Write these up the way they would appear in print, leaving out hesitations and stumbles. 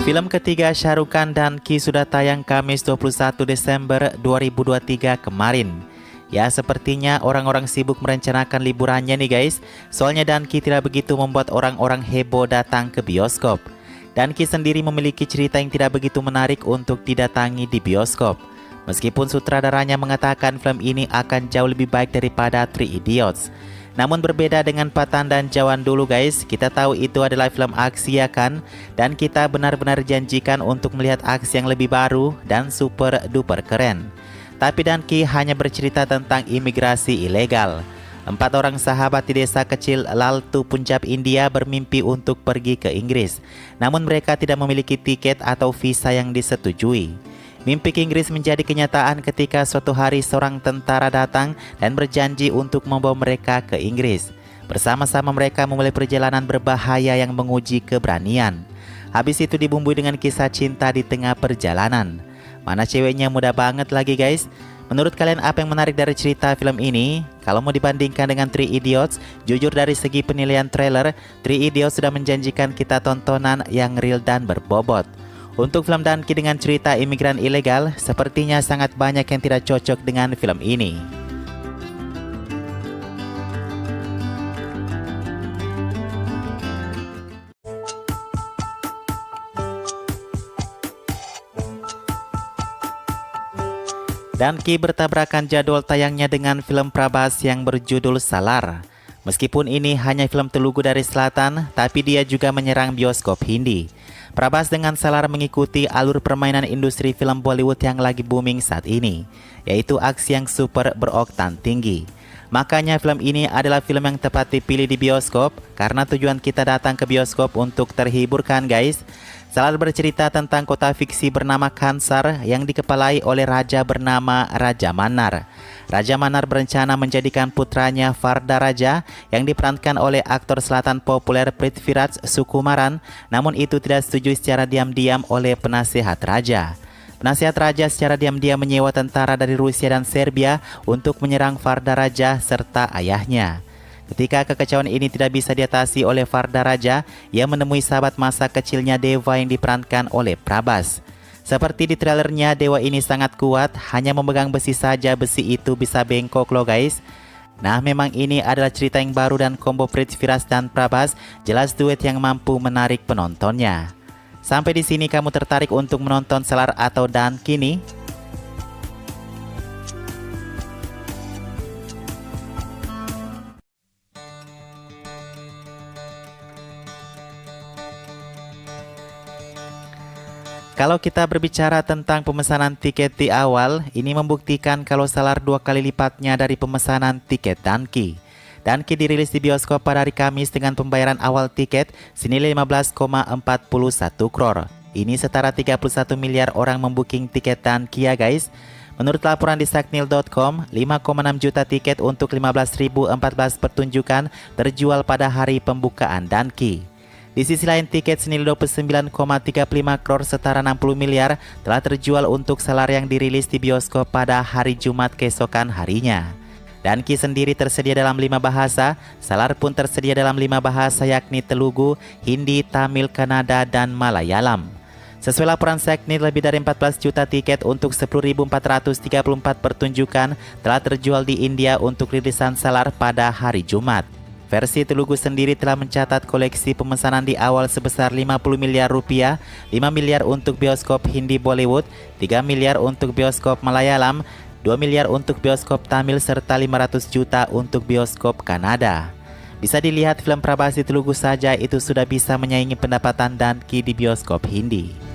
Film ketiga Shah Rukh Khan dan Ki sudah tayang Kamis 21 Desember 2023 kemarin. Ya, sepertinya orang-orang sibuk merencanakan liburannya nih guys. Soalnya Danki tidak begitu membuat orang-orang heboh datang ke bioskop. Danki sendiri memiliki cerita yang tidak begitu menarik untuk didatangi di bioskop. Meskipun sutradaranya mengatakan film ini akan jauh lebih baik daripada Three Idiots. Namun berbeda dengan Pathan dan Jawan dulu guys, kita tahu itu adalah film aksi ya kan? Dan kita benar-benar janjikan untuk melihat aksi yang lebih baru dan super duper keren. Tapi Danki hanya bercerita tentang imigrasi ilegal. 4 orang sahabat di desa kecil Laltu, Punjab, India bermimpi untuk pergi ke Inggris. Namun mereka tidak memiliki tiket atau visa yang disetujui. Mimpi ke Inggris menjadi kenyataan ketika suatu hari seorang tentara datang dan berjanji untuk membawa mereka ke Inggris. Bersama-sama mereka memulai perjalanan berbahaya yang menguji keberanian. Habis itu dibumbui dengan kisah cinta di tengah perjalanan. Mana ceweknya muda banget lagi guys. Menurut kalian apa yang menarik dari cerita film ini? Kalau mau dibandingkan dengan Three Idiots, jujur dari segi penilaian trailer, Three Idiots sudah menjanjikan kita tontonan yang real dan berbobot. Untuk film Danki dengan cerita imigran ilegal, sepertinya sangat banyak yang tidak cocok dengan film ini. Danki bertabrakan jadwal tayangnya dengan film Prabhas yang berjudul Salar. Meskipun ini hanya film Telugu dari selatan, tapi dia juga menyerang bioskop Hindi. Prabhas dengan Salar mengikuti alur permainan industri film Bollywood yang lagi booming saat ini, yaitu aksi yang super beroktan tinggi. Makanya film ini adalah film yang tepat dipilih di bioskop, karena tujuan kita datang ke bioskop untuk terhibur kan guys. Salar bercerita tentang kota fiksi bernama Kansar yang dikepalai oleh raja bernama Raja Manar. Raja Manar berencana menjadikan putranya Farda Raja yang diperankan oleh aktor selatan populer Prithviraj Sukumaran, namun itu tidak setuju secara diam-diam oleh penasihat raja. Penasihat raja secara diam-diam menyewa tentara dari Rusia dan Serbia untuk menyerang Farda Raja serta ayahnya. Ketika kekacauan ini tidak bisa diatasi oleh Farda Raja, ia menemui sahabat masa kecilnya Deva yang diperankan oleh Prabhas. Seperti di trailernya, Dewa ini sangat kuat, hanya memegang besi saja besi itu bisa bengkok loh guys. Nah, memang ini adalah cerita yang baru dan combo Prithviraj dan Prabhas jelas duet yang mampu menarik penontonnya. Sampai di sini kamu tertarik untuk menonton Salar atau Danki nih? Kalau kita berbicara tentang pemesanan tiket di awal, ini membuktikan kalau Salar 2 kali lipatnya dari pemesanan tiket Danki. Danki dirilis di bioskop pada hari Kamis dengan pembayaran awal tiket senilai 15,41 crore. Ini setara 31 miliar orang membooking tiket Danki ya guys. Menurut laporan di saknil.com, 5,6 juta tiket untuk 15.014 pertunjukan terjual pada hari pembukaan Danki. Di sisi lain, tiket senilai 29,35 crore setara 60 miliar telah terjual untuk Salar yang dirilis di bioskop pada hari Jumat keesokan harinya. Danki sendiri tersedia dalam 5 bahasa, Salar pun tersedia dalam 5 bahasa yakni Telugu, Hindi, Tamil, Kannada, dan Malayalam. Sesuai laporan Saknil, lebih dari 14 juta tiket untuk 10.434 pertunjukan telah terjual di India untuk rilisan Salar pada hari Jumat. Versi Telugu sendiri telah mencatat koleksi pemesanan di awal sebesar 50 miliar rupiah, 5 miliar untuk bioskop Hindi Bollywood, 3 miliar untuk bioskop Malayalam, 2 miliar untuk bioskop Tamil, serta 500 juta untuk bioskop Kannada. Bisa dilihat film Prabhas di Telugu saja itu sudah bisa menyaingi pendapatan Danki di bioskop Hindi.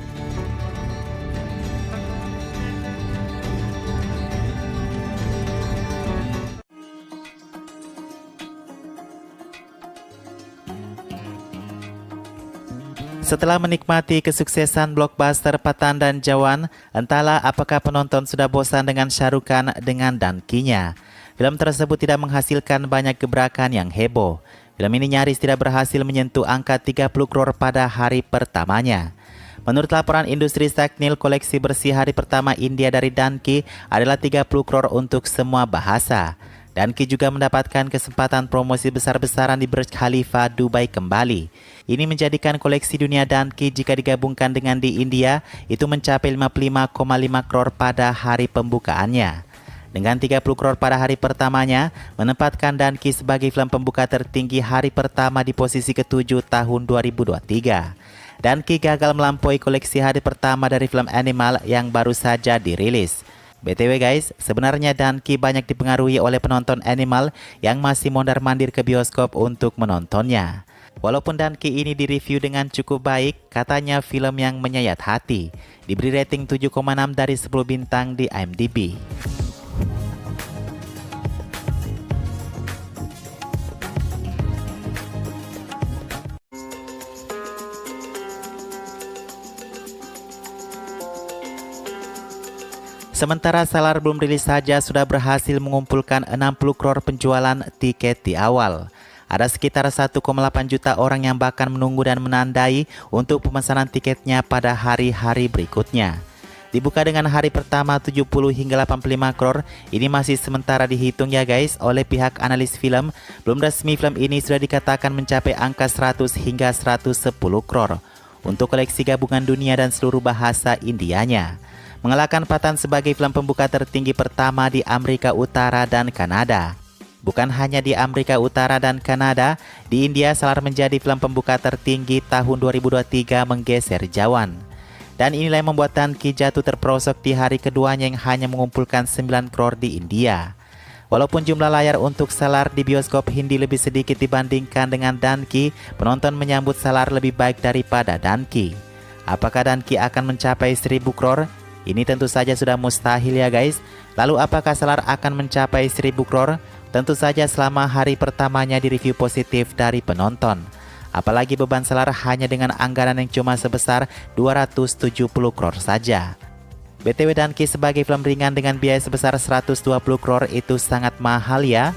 Setelah menikmati kesuksesan blockbuster Pathan dan Jawan, entahlah apakah penonton sudah bosan dengan Shah Rukh Khan dengan Dankinya. Film tersebut tidak menghasilkan banyak gebrakan yang heboh. Film ini nyaris tidak berhasil menyentuh angka 30 crore pada hari pertamanya. Menurut laporan industri Saknil, koleksi bersih hari pertama India dari Danki adalah 30 crore untuk semua bahasa. Dan Ki juga mendapatkan kesempatan promosi besar-besaran di Burj Khalifa, Dubai kembali. Ini menjadikan koleksi dunia Dunki jika digabungkan dengan di India itu mencapai 55,5 crore pada hari pembukaannya. Dengan 30 crore pada hari pertamanya, menempatkan Dunki sebagai film pembuka tertinggi hari pertama di posisi ke-7 tahun 2023. Dunki gagal melampaui koleksi hari pertama dari film Animal yang baru saja dirilis. BTW guys, sebenarnya Dunki banyak dipengaruhi oleh penonton Animal yang masih mondar-mandir ke bioskop untuk menontonnya. Walaupun Dunki ini direview dengan cukup baik, katanya film yang menyayat hati. Diberi rating 7,6 dari 10 bintang di IMDb. Sementara Salar belum rilis saja sudah berhasil mengumpulkan 60 crore penjualan tiket di awal. Ada sekitar 1,8 juta orang yang bahkan menunggu dan menandai untuk pemesanan tiketnya pada hari-hari berikutnya. Dibuka dengan hari pertama 70 hingga 85 crore, ini masih sementara dihitung ya guys oleh pihak analis film. Belum resmi film ini sudah dikatakan mencapai angka 100 hingga 110 crore untuk koleksi gabungan dunia dan seluruh bahasa Indianya. Mengalahkan Pathan sebagai film pembuka tertinggi pertama di Amerika Utara dan Kanada. Bukan hanya di Amerika Utara dan Kanada, di India Salar menjadi film pembuka tertinggi tahun 2023 menggeser jauhan. Dan inilah yang membuat Dunki jatuh terperosok di hari keduanya yang hanya mengumpulkan 9 crore di India. Walaupun jumlah layar untuk Salar di bioskop Hindi lebih sedikit dibandingkan dengan Dunki, penonton menyambut Salar lebih baik daripada Dunki. Apakah Dunki akan mencapai 1000 crore? Ini tentu saja sudah mustahil ya guys. Lalu apakah Salar akan mencapai 1000 crore? Tentu saja selama hari pertamanya direview positif dari penonton. Apalagi beban Salar hanya dengan anggaran yang cuma sebesar 270 crore saja. BTW Dunki sebagai film ringan dengan biaya sebesar 120 crore itu sangat mahal ya.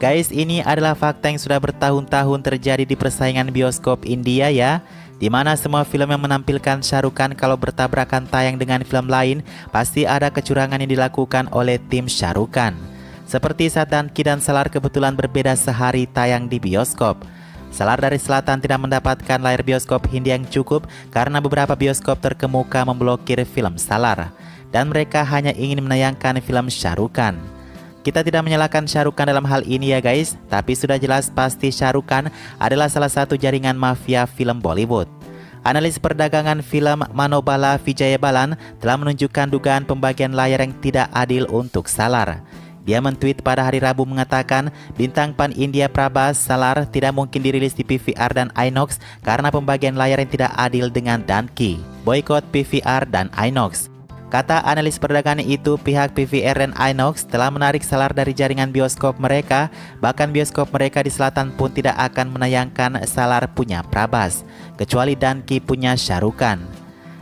Guys, ini adalah fakta yang sudah bertahun-tahun terjadi di persaingan bioskop India ya, di mana semua film yang menampilkan Shah Rukh Khan kalau bertabrakan tayang dengan film lain, pasti ada kecurangan yang dilakukan oleh tim Shah Rukh Khan. Seperti saat Dunki dan Salar kebetulan berbeda sehari tayang di bioskop. Salar dari selatan tidak mendapatkan layar bioskop Hindi yang cukup karena beberapa bioskop terkemuka memblokir film Salar, dan mereka hanya ingin menayangkan film Shah Rukh Khan. Kita tidak menyalahkan Shah Rukh Khan dalam hal ini ya guys, tapi sudah jelas pasti Shah Rukh Khan adalah salah satu jaringan mafia film Bollywood. Analis perdagangan film Manobala Vijayabalan telah menunjukkan dugaan pembagian layar yang tidak adil untuk Salar. Dia men-tweet pada hari Rabu mengatakan bintang Pan India Prabhas Salar tidak mungkin dirilis di PVR dan Inox karena pembagian layar yang tidak adil dengan Dunki. Boykot PVR dan Inox. Kata analis perdagangan itu, pihak PVR dan Inox telah menarik Salar dari jaringan bioskop mereka. Bahkan bioskop mereka di selatan pun tidak akan menayangkan Salar punya Prabhas, kecuali Dunki punya Shah Rukh Khan.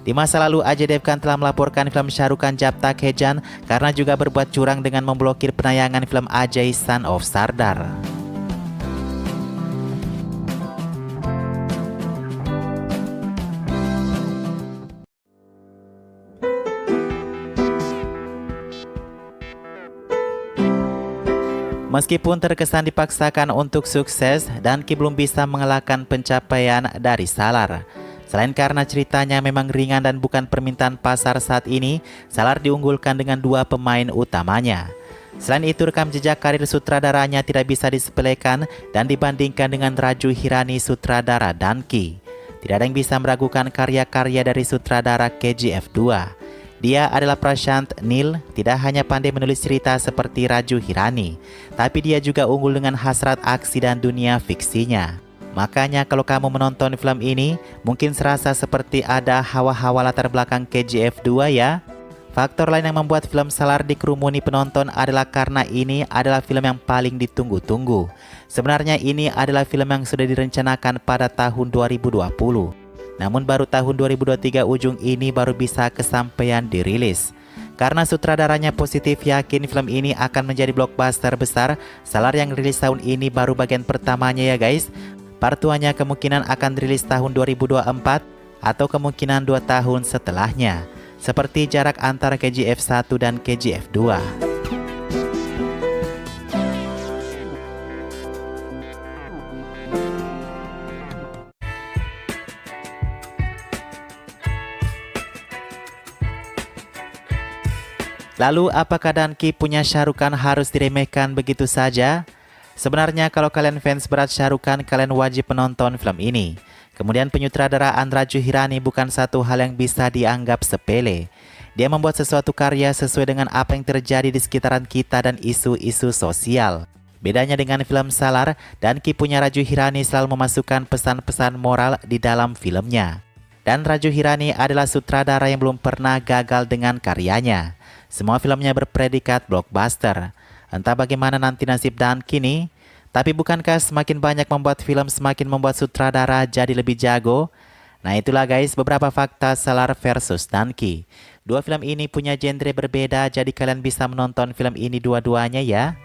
Di masa lalu, Ajay Devgan telah melaporkan film Shah Rukh Khan Jab Tak Hai Jaan karena juga berbuat curang dengan memblokir penayangan film Ajay Son of Sardar. Meskipun terkesan dipaksakan untuk sukses, Dunki belum bisa mengalahkan pencapaian dari Salar. Selain karena ceritanya memang ringan dan bukan permintaan pasar saat ini, Salar diunggulkan dengan dua pemain utamanya. Selain itu, rekam jejak karir sutradaranya tidak bisa disepelekan dan dibandingkan dengan Raju Hirani sutradara Dunki. Tidak ada yang bisa meragukan karya-karya dari sutradara KGF 2. Dia adalah Prashant Neel, tidak hanya pandai menulis cerita seperti Raju Hirani, tapi dia juga unggul dengan hasrat aksi dan dunia fiksinya. Makanya kalau kamu menonton film ini, mungkin serasa seperti ada hawa-hawa latar belakang KGF 2 ya. Faktor lain yang membuat film Salar dikerumuni penonton adalah karena ini adalah film yang paling ditunggu-tunggu. Sebenarnya ini adalah film yang sudah direncanakan pada tahun 2020. Namun baru tahun 2023 ujung ini baru bisa kesampaian dirilis. Karena sutradaranya positif yakin film ini akan menjadi blockbuster besar, Salar yang rilis tahun ini baru bagian pertamanya ya guys. Part 2-nya kemungkinan akan rilis tahun 2024 atau kemungkinan 2 tahun setelahnya. Seperti jarak antara KGF 1 dan KGF 2. Lalu apakah Danki punya Shah Rukh Khan harus diremehkan begitu saja? Sebenarnya kalau kalian fans berat Shah Rukh Khan, kalian wajib menonton film ini. Kemudian penyutradaraan Raju Hirani bukan satu hal yang bisa dianggap sepele. Dia membuat sesuatu karya sesuai dengan apa yang terjadi di sekitaran kita dan isu-isu sosial. Bedanya dengan film Salar, Danki punya Raju Hirani selalu memasukkan pesan-pesan moral di dalam filmnya. Dan Raju Hirani adalah sutradara yang belum pernah gagal dengan karyanya. Semua filmnya berpredikat blockbuster. Entah bagaimana nanti nasib Danki nih. Tapi bukankah semakin banyak membuat film semakin membuat sutradara jadi lebih jago? Nah itulah guys beberapa fakta Salar versus Danki. Dua film ini punya genre berbeda, jadi kalian bisa menonton film ini dua-duanya ya.